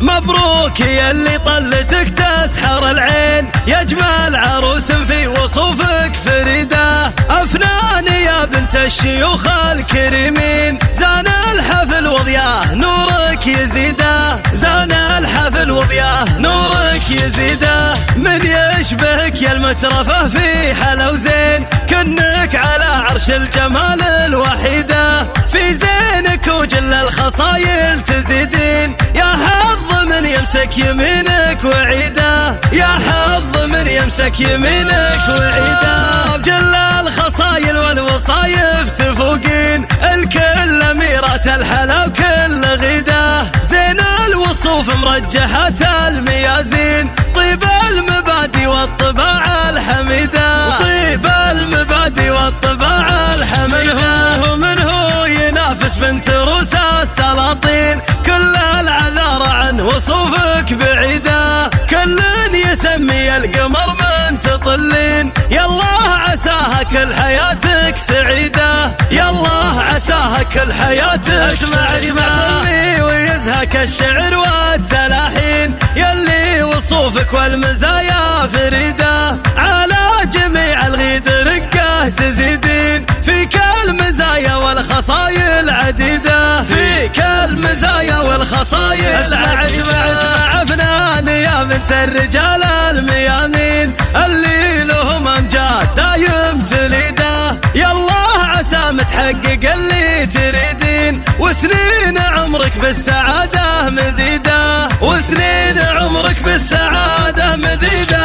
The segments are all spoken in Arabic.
مبروك يا اللي طلتك تسحر العين، يا اجمل عروس في وصوفك فريده، افنان يا بنت الشيوخ الكريمين، زان الحفل وضياه نورك يزيده، زان الحفل وضياه نورك يزيده، من يشبهك يا المترفه في حلا وزين، كنك على عرش الجمال الوحيده، في زينك وجل الخصايل تزيدين، يا حظ من يمسك يمينك وعيده، يا حظ من يمسك يمينك وعيده، بجل الخصايل والوصايف تفوقين، الكل أميرات الحلا وكل غيده، زين الوصوف مرجحة الميازين، طيب المبادئ والطباع الحميده، طيب المبادئ والطباع الحميده، ومن هو ينافس بنت روس السلاطين، كل العذار عن وصوفك بعيده، كل يسمي القمر من تطلين، يالله عساها كل حياتك سعيده، يالله عساها كل حياتك اسمع ويزهك الشعر والتلاحين، يلي وصوفك والمزايا فريده، على جميع الغيد رقه تزيدين، فيك المزايا والخصايل عديده، فيك المزايا والخصايل اسمع فنان يا بنت الرجال الميامين، اللي لهم امجاد دايم تليده، يالله عسى متحقق اللي تريدين، وسنين عمرك بالسعاده مديده، وسنين عمرك بالسعاده مديده.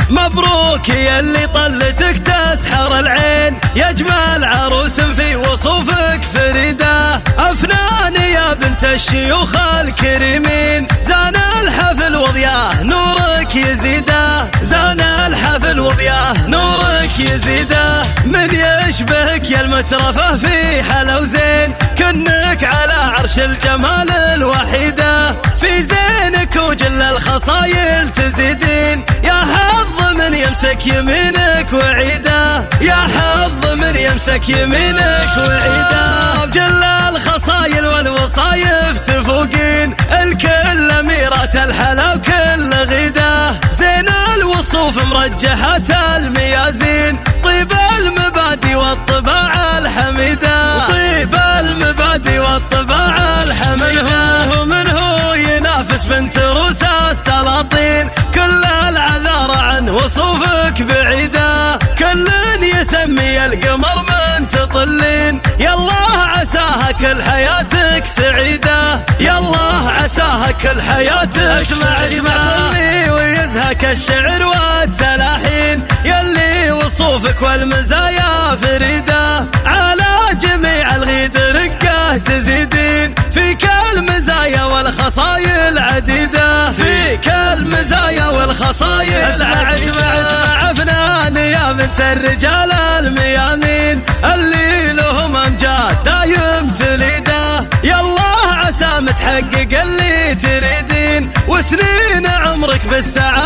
مبروك يا اللي طلتك تسحر العين، يا اجمل عروس في وصوفك فريده، افنان يا بنت الشيوخ الكريمين، زان الحفل وضياه نورك يزيده، زان الحفل وضياه نورك يزيده، من يشبهك يا المترفه في حلا وزين، كنك على عرش الجمال الوحيده، في زينك وجل الخصايل تزيدين، يا حظ من يمسك يمينك وعيده، يا حظ من يمسك يمينك وعيده، بجل الخصايل والوصايف تفوقين، الكل أميرات الحلا وكل غيده، زين الوصوف مرجحة الميازين، طيب المبادئ والطباع الحميده، طيب المبادئ والطباع الحميده، ومن هو ينافس بنت روس السلاطين، كل العذار عن وصوفك بعيده، كل يسمي القمر من تطلين، يالله عساها كل حياتك سعيده، يالله عساها كل حياتك اسمع ويزهك الشعر والتلاحين، يلي وصوفك والمزايا فريده، على جميع الغيد رقه تزيدين، فيك المزايا والخصايل عديده، فيك المزايا والخصايل اسمع فنان يا بنت الرجال الميامين، اللي لهم امجاد دايم تليده، يالله عسى متحقق اللي تريدين، وسنين عمرك بالسعاده